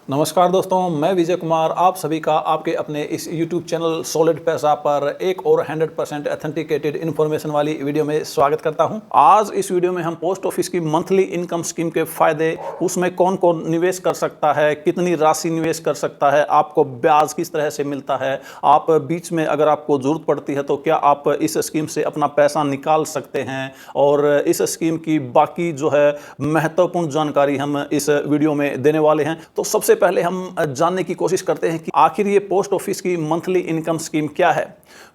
नमस्कार दोस्तों, मैं विजय कुमार आप सभी का आपके अपने इस YouTube चैनल सॉलिड पैसा पर एक और 100% ऑथेंटिकेटेड इन्फॉर्मेशन वाली वीडियो में स्वागत करता हूं। आज इस वीडियो में हम पोस्ट ऑफिस की मंथली इनकम स्कीम के फायदे, उसमें कौन कौन निवेश कर सकता है, कितनी राशि निवेश कर सकता है, आपको ब्याज किस तरह से मिलता है, आप बीच में अगर आपको ज़रूरत पड़ती है तो क्या आप इस स्कीम से अपना पैसा निकाल सकते हैं, और इस स्कीम की बाकी जो है महत्वपूर्ण जानकारी हम इस वीडियो में देने वाले हैं। तो सबसे पहले हम जानने की कोशिश करते हैं कि आखिर ये पोस्ट ऑफिस की मंथली इनकम स्कीम क्या है।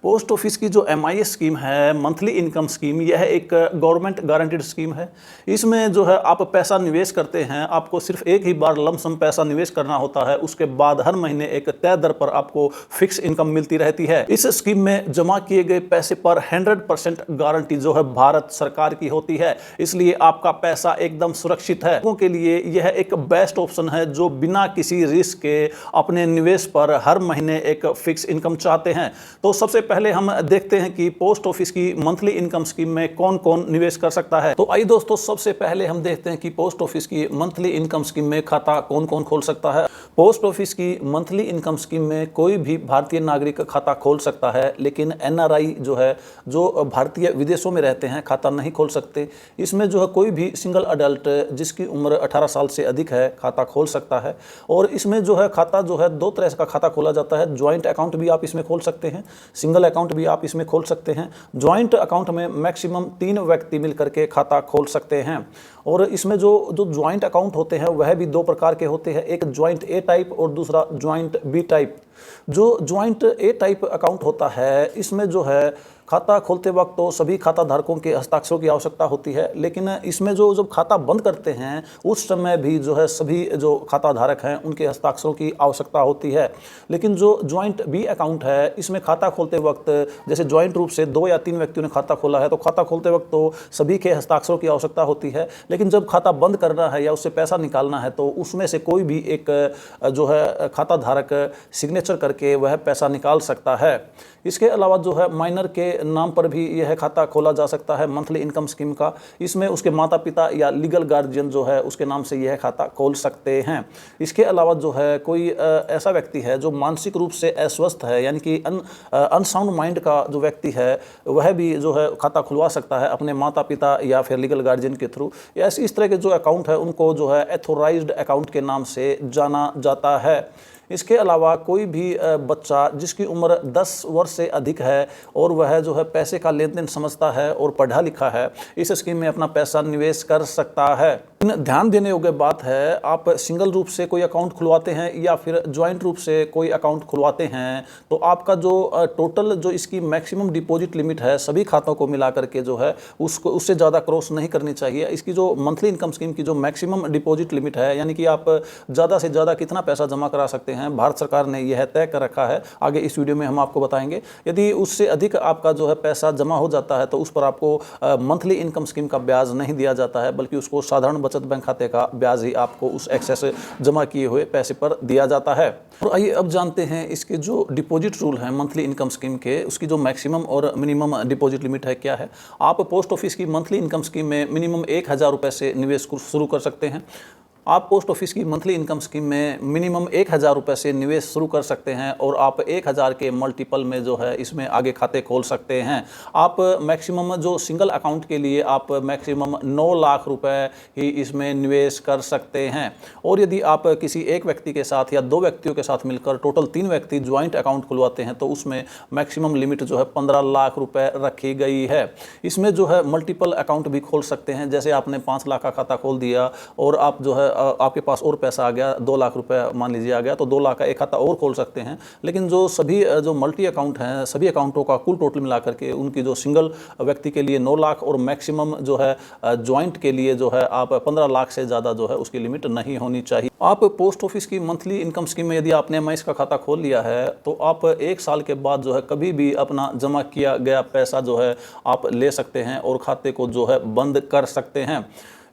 पोस्ट ऑफिस की जो MIS स्कीम है, मंथली इनकम स्कीम, यह एक गवर्नमेंट गारंटीड स्कीम है। इसमें जो है आप पैसा निवेश करते हैं, आपको सिर्फ एक ही बार लमसम पैसा निवेश करना होता है, उसके बाद हर महीने एक तय दर पर आपको फिक्स इनकम मिलती रहती है। इस स्कीम में जमा किए गए पैसे पर 100% गारंटी जो है भारत सरकार की होती है, इसलिए आपका पैसा एकदम सुरक्षित है। लोगों के लिए यह एक बेस्ट ऑप्शन है जो बिना किसी रिस्क के अपने निवेश पर हर महीने एक फिक्स इनकम चाहते हैं। तो सबसे पहले हम देखते हैं कि पोस्ट ऑफिस की मंथली इनकम स्कीम में कौन कौन निवेश कर सकता है। तो आइए दोस्तों, सबसे पहले हम देखते हैं कि पोस्ट ऑफिस की मंथली इनकम स्कीम में खाता कौन कौन खोल सकता है। पोस्ट ऑफिस की मंथली इनकम स्कीम में कोई भी भारतीय नागरिक खाता खोल सकता है, लेकिन NRI जो है, जो भारतीय विदेशों में रहते हैं, खाता नहीं खोल सकते। इसमें जो है कोई भी सिंगल अडल्ट जिसकी उम्र 18 साल से अधिक है खाता खोल सकता है। और इसमें जो है खाता जो है दो तरह का खाता खोला जाता है। ज्वाइंट अकाउंट भी आप इसमें खोल सकते हैं, सिंगल अकाउंट भी आप इसमें खोल सकते हैं। ज्वाइंट अकाउंट में मैक्सिमम 3 व्यक्ति मिलकर के खाता खोल सकते हैं। और इसमें जो ज्वाइंट अकाउंट होते हैं वह भी 2 प्रकार के होते हैं, एक ज्वाइंट A टाइप और दूसरा ज्वाइंट B टाइप। जो ज्वाइंट A टाइप अकाउंट होता है, इसमें जो है खाता खोलते वक्त तो सभी खाता धारकों के हस्ताक्षरों की आवश्यकता होती है, लेकिन इसमें जो जब खाता बंद करते हैं उस समय भी जो है सभी जो खाता धारक हैं उनके हस्ताक्षरों की आवश्यकता होती है। लेकिन जो ज्वाइंट B अकाउंट है, इसमें खाता खोलते वक्त जैसे ज्वाइंट रूप से 2 या 3 व्यक्तियों ने खाता खोला है तो खाता खोलते वक्त तो सभी के हस्ताक्षरों की आवश्यकता होती है, लेकिन जब खाता बंद करना है या उससे पैसा निकालना है तो उसमें से कोई भी एक जो है खाता धारक सिग्नेचर करके वह पैसा निकाल सकता है। इसके अलावा जो है माइनर के नाम पर भी यह खाता खोला जा सकता है मंथली इनकम स्कीम का। इसमें उसके माता पिता या लीगल गार्जियन जो है उसके नाम से यह खाता खोल सकते हैं। इसके अलावा जो है कोई ऐसा व्यक्ति है जो मानसिक रूप से अस्वस्थ है, यानी कि अनसाउंड माइंड का जो व्यक्ति है, वह भी जो है खाता खुलवा सकता है अपने माता पिता या फिर लीगल गार्जियन के थ्रू। इस तरह के जो अकाउंट है उनको जो है एथोराइज्ड अकाउंट के नाम से जाना जाता है। इसके अलावा कोई भी बच्चा जिसकी उम्र 10 वर्ष से अधिक है और वह जो है पैसे का लेन देन समझता है और पढ़ा लिखा है, इस स्कीम में अपना पैसा निवेश कर सकता है। ध्यान देने योग्य बात है, आप सिंगल रूप से कोई अकाउंट खुलवाते हैं या फिर ज्वाइंट रूप से कोई अकाउंट खुलवाते हैं तो आपका जो टोटल जो इसकी मैक्सिमम डिपॉजिट लिमिट है सभी खातों को मिला करके जो है उससे ज़्यादा क्रॉस नहीं करनी चाहिए। इसकी जो मंथली इनकम स्कीम की जो मैक्सिमम डिपॉजिट लिमिट है, यानी कि आप ज़्यादा से ज़्यादा कितना पैसा जमा करा सकते हैं, भारत सरकार ने यह तय कर रखा है। आगे इस वीडियो में हम आपको बताएंगे। यदि उससे अधिक आपका जो है पैसा जमा हो जाता है तो उस पर आपको मंथली इनकम स्कीम का ब्याज नहीं दिया जाता है, बल्कि उसको साधारण बचत बैंक खाते का ब्याज ही आपको उस एक्सेस जमा किए हुए पैसे पर दिया जाता है। और आइए अब जानते हैं इसके जो डिपॉजिट रूल हैं मंथली इनकम स्कीम के, उसकी जो मैक्सिमम और मिनिमम डिपॉजिट लिमिट है क्या है। आप पोस्ट ऑफिस की मंथली इनकम स्कीम में मिनिमम 1000 रुपये से निवेश शुरू कर सकते हैं। आप पोस्ट ऑफिस की मंथली इनकम स्कीम में मिनिमम 1000 रुपये से निवेश शुरू कर सकते हैं और आप 1000 के मल्टीपल में जो है इसमें आगे खाते खोल सकते हैं। आप मैक्सिमम जो सिंगल अकाउंट के लिए आप मैक्सिमम 9 लाख रुपए ही इसमें निवेश कर सकते हैं। और यदि आप किसी एक व्यक्ति के साथ या 2 व्यक्तियों के साथ मिलकर टोटल 3 व्यक्ति ज्वाइंट अकाउंट खुलवाते हैं तो उसमें मैक्सिमम लिमिट जो है 15 लाख रुपये रखी गई है। इसमें जो है मल्टीपल अकाउंट भी खोल सकते हैं, जैसे आपने 5 लाख का खाता खोल दिया और आप जो है आपके पास और पैसा आ गया, 2 लाख रुपए मान लीजिए आ गया, तो 2 लाख का एक खाता और खोल सकते हैं। लेकिन जो सभी जो मल्टी अकाउंट हैं, सभी अकाउंटों का कुल टोटल मिला करके उनकी जो सिंगल व्यक्ति के लिए 9 लाख और मैक्सिमम जो है ज्वाइंट के लिए जो है आप 15 लाख से ज़्यादा जो है उसकी लिमिट नहीं होनी चाहिए। आप पोस्ट ऑफिस की मंथली इनकम स्कीम में यदि आपने MIS का खाता खोल लिया है तो आप 1 साल के बाद जो है कभी भी अपना जमा किया गया पैसा जो है आप ले सकते हैं और खाते को जो है बंद कर सकते हैं।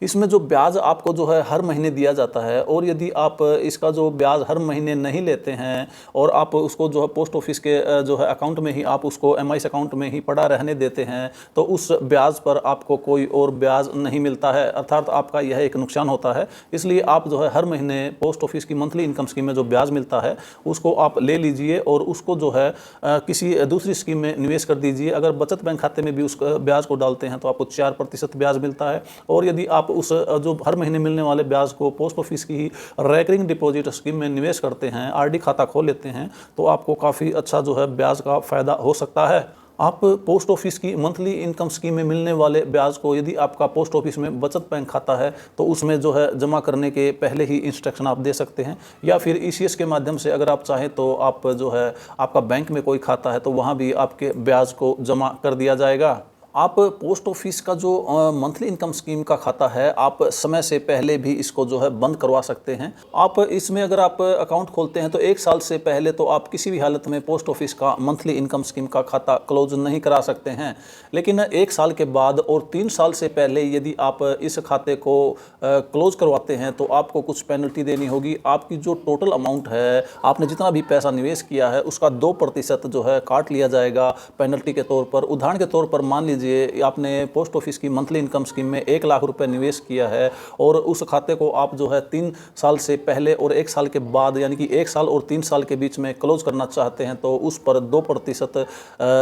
इसमें जो ब्याज आपको जो है हर महीने दिया जाता है, और यदि आप इसका जो ब्याज हर महीने नहीं लेते हैं और आप उसको जो है पोस्ट ऑफिस के जो है अकाउंट में ही आप उसको एमआईएस अकाउंट में ही पड़ा रहने देते हैं, तो उस ब्याज पर आपको कोई और ब्याज नहीं मिलता है, अर्थात आपका यह एक नुकसान होता है। इसलिए आप जो है हर महीने पोस्ट ऑफिस की मंथली इनकम स्कीम में जो ब्याज मिलता है उसको आप ले लीजिए और उसको जो है किसी दूसरी स्कीम में निवेश कर दीजिए। अगर बचत बैंक खाते में भी उस ब्याज को डालते हैं तो आपको 4% ब्याज मिलता है, और यदि आप उस जो हर महीने मिलने वाले ब्याज को पोस्ट ऑफिस की ही रेकरिंग डिपॉजिट स्कीम में निवेश करते हैं, आरडी खाता खोल लेते हैं, तो आपको काफ़ी अच्छा जो है ब्याज का फ़ायदा हो सकता है। आप पोस्ट ऑफिस की मंथली इनकम स्कीम में मिलने वाले ब्याज को यदि आपका पोस्ट ऑफिस में बचत बैंक खाता है तो उसमें जो है जमा करने के पहले ही इंस्ट्रक्शन आप दे सकते हैं, या फिर ईसीएस के माध्यम से अगर आप चाहें तो आप जो है आपका बैंक में कोई खाता है तो वहाँ भी आपके ब्याज को जमा कर दिया जाएगा। आप पोस्ट ऑफिस का जो मंथली इनकम स्कीम का खाता है आप समय से पहले भी इसको जो है बंद करवा सकते हैं। आप इसमें अगर आप अकाउंट खोलते हैं तो 1 साल से पहले तो आप किसी भी हालत में पोस्ट ऑफिस का मंथली इनकम स्कीम का खाता क्लोज नहीं करा सकते हैं, लेकिन 1 साल के बाद और 3 साल से पहले यदि आप इस खाते को क्लोज करवाते हैं तो आपको कुछ पेनल्टी देनी होगी। आपकी जो टोटल अमाउंट है, आपने जितना भी पैसा निवेश किया है उसका 2% जो है काट लिया जाएगा पेनल्टी के तौर पर। उदाहरण के तौर पर मान लीजिए आपने पोस्ट ऑफिस की मंथली इनकम स्कीम में 1 लाख रुपए निवेश किया है और उस खाते को आप जो है 3 साल से पहले और 1 साल के बाद, यानी कि 1 साल और 3 साल के बीच में क्लोज करना चाहते हैं, तो उस पर 2%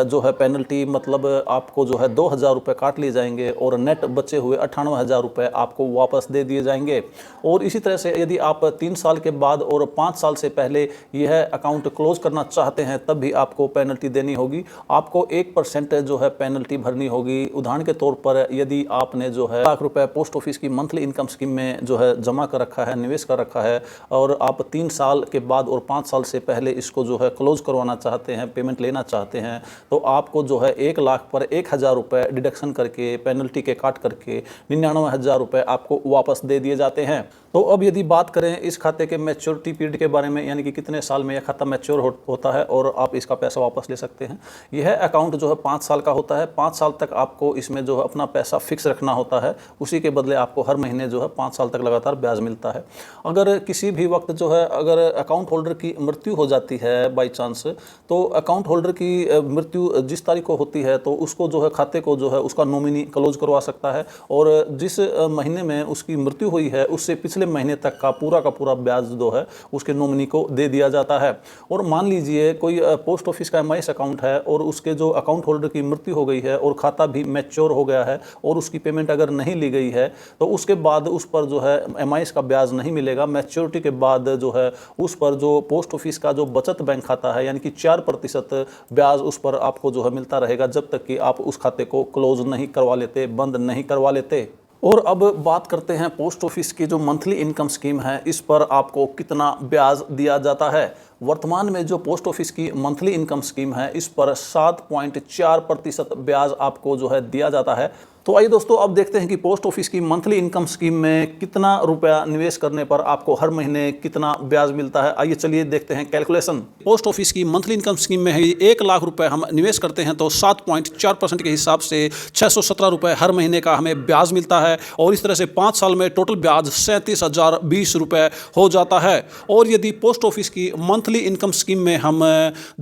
जो है पेनल्टी, मतलब आपको जो है 2,000 रुपये काट लिए जाएंगे और नेट बचे हुए 98,000 रुपये आपको वापस दे दिए जाएंगे। और इसी तरह से यदि आप 3 साल के बाद और 5 साल से पहले यह अकाउंट क्लोज करना चाहते हैं तब भी आपको पेनल्टी देनी होगी। आपको 1% जो है पेनल्टी भरनी होगी। उदाहरण के तौर पर यदि आपने जो है 1 लाख रुपए पोस्ट ऑफिस की मंथली इनकम स्कीम में जो है जमा कर रखा है, निवेश कर रखा है, और आप 3 साल के बाद और 5 साल से पहले इसको जो है क्लोज करवाना चाहते हैं, पेमेंट लेना चाहते हैं, तो आपको जो है 1 लाख पर 1,000 रुपये डिडक्शन करके, पेनल्टी के काट करके 99,000 रुपये आपको वापस दे दिए जाते हैं। तो अब यदि बात करें इस खाते के मैच्योरिटी पीरियड के बारे में, यानी कि कितने साल में यह खाता मैच्योर होता है और आप इसका पैसा वापस ले सकते हैं। यह अकाउंट जो है 5 साल का होता है। 5 साल तक आपको इसमें जो है अपना पैसा फिक्स रखना होता है, उसी के बदले आपको हर महीने जो है 5 साल तक लगातार ब्याज मिलता है। अगर किसी भी वक्त जो है अगर अकाउंट होल्डर की मृत्यु हो जाती है बाई चांस, तो अकाउंट होल्डर की मृत्यु जिस तारीख को होती है तो उसको जो है खाते को जो है उसका नॉमिनी क्लोज करवा सकता है, और जिस महीने में उसकी मृत्यु हुई है उससे पिछले महीने तक का पूरा ब्याज जो है उसके नॉमिनी को दे दिया जाता है। और मान लीजिए कोई पोस्ट ऑफिस का एमआईएस अकाउंट है और उसके जो अकाउंट होल्डर की मृत्यु हो गई है और खाता भी मैच्योर हो गया है और उसकी पेमेंट अगर नहीं ली गई है तो उसके बाद उस पर जो है एमआईएस का ब्याज नहीं मिलेगा। मैच्योरिटी के बाद जो है उस पर जो पोस्ट ऑफिस का जो बचत बैंक खाता है, यानी कि 4% ब्याज उस पर आपको जो है मिलता रहेगा जब तक कि आप उस खाते को क्लोज नहीं करवा लेते, बंद नहीं करवा लेते। और अब बात करते हैं पोस्ट ऑफिस की जो मंथली इनकम स्कीम है, इस पर आपको कितना ब्याज दिया जाता है। वर्तमान में जो पोस्ट ऑफिस की मंथली इनकम स्कीम है इस पर 7.4% ब्याज आपको जो है दिया जाता है। तो आइए दोस्तों, अब देखते हैं कि पोस्ट ऑफिस की मंथली इनकम स्कीम में कितना रुपया निवेश करने पर आपको हर महीने कितना ब्याज मिलता है। आइए चलिए देखते हैं कैलकुलेशन। पोस्ट ऑफिस की मंथली इनकम स्कीम में है 1 लाख रुपए हम निवेश करते हैं तो 7.4% के हिसाब से 617 रुपये हर महीने का हमें ब्याज मिलता है, और इस तरह से 5 साल में टोटल ब्याज 37,020 रुपये हो जाता है। और यदि पोस्ट ऑफिस की मंथली इनकम स्कीम में हम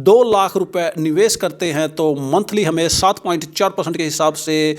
2 लाख रुपए निवेश करते हैं तो मंथली हमें 7.4% के हिसाब से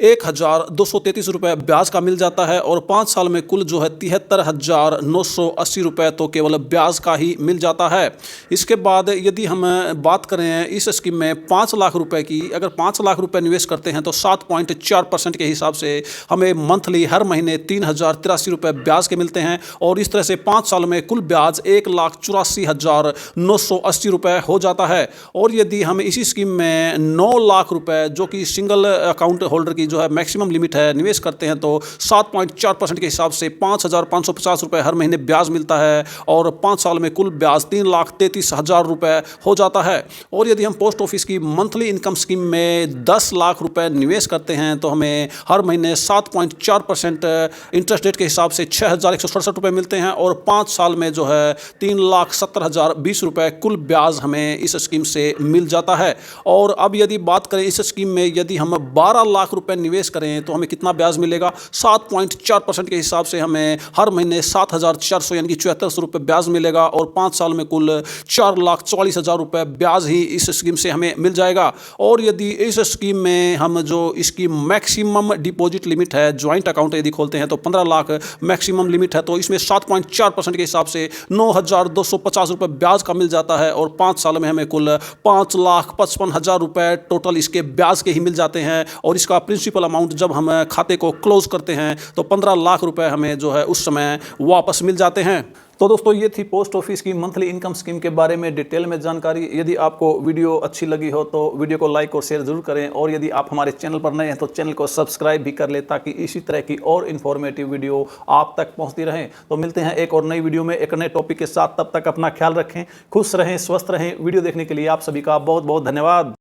1,233 रुपये ब्याज का मिल जाता है, और 5 साल में कुल जो है 73,980 रुपये तो केवल ब्याज का ही मिल जाता है। इसके बाद यदि हम बात करें इस स्कीम में 5 लाख रुपए की, अगर 5 लाख रुपए निवेश करते हैं तो 7.4% के हिसाब से हमें मंथली हर महीने 3,083 रुपये ब्याज के मिलते हैं, और इस तरह से 5 साल में कुल ब्याज 1,84,980 रुपये हो जाता है। और यदि हम इसी स्कीम में 9 लाख रुपये, जो कि सिंगल अकाउंट होल्डर की जो है मैक्सिमम लिमिट है, निवेश करते हैं तो 7.4% के हिसाब से 5,550 रुपये हर महीने ब्याज मिलता है, और 5 साल में कुल ब्याज 3,33,000 रुपये हो जाता है। और यदि हम पोस्ट ऑफिस की मंथली इनकम स्कीम में 10 लाख रुपए निवेश करते हैं तो हमें हर महीने 7.4% इंटरेस्ट रेट के हिसाब से 6,167 रुपये मिलते हैं, और 5 साल में जो है 3,70,020 रुपये कुल ब्याज हमें इस स्कीम से मिल जाता है। और अब यदि बात करें इस स्कीम में यदि हम 12 लाख रुपए निवेश करें तो हमें कितना ब्याज मिलेगा। 7.4% के हिसाब से हमें हर महीने 7,400 यानी कि 7400 रुपये ब्याज मिलेगा और 5 साल में कुल 4,44,000 रुपये ब्याज ही इस स्कीम से हमें मिल जाएगा। और यदि इस स्कीम में हम जो इसकी मैक्सिमम डिपॉजिट लिमिट है, ज्वाइंट अकाउंट यदि खोलते हैं तो 15 लाख मैक्सिमम लिमिट है, तो इसमें 7.4% के हिसाब से 9,250 रुपये ब्याज का मिल जाता है और 5 साल में हमें कुल 5,55,000 रुपये टोटल इसके ब्याज के ही मिल जाते हैं। और इसका प्रिंसिपल अमाउंट जब हम खाते को क्लोज करते हैं तो 15 लाख रुपए हमें जो है उस समय वापस मिल जाते हैं। तो दोस्तों ये थी पोस्ट ऑफिस की मंथली इनकम स्कीम के बारे में डिटेल में जानकारी। यदि आपको वीडियो अच्छी लगी हो तो वीडियो को लाइक और शेयर जरूर करें, और यदि आप हमारे चैनल पर नए हैं तो चैनल को सब्सक्राइब भी कर लें ताकि इसी तरह की और इन्फॉर्मेटिव वीडियो आप तक पहुंचती रहें। तो मिलते हैं एक और नई वीडियो में एक नए टॉपिक के साथ। तब तक अपना ख्याल रखें, खुश रहें, स्वस्थ रहें। वीडियो देखने के लिए आप सभी का बहुत बहुत धन्यवाद।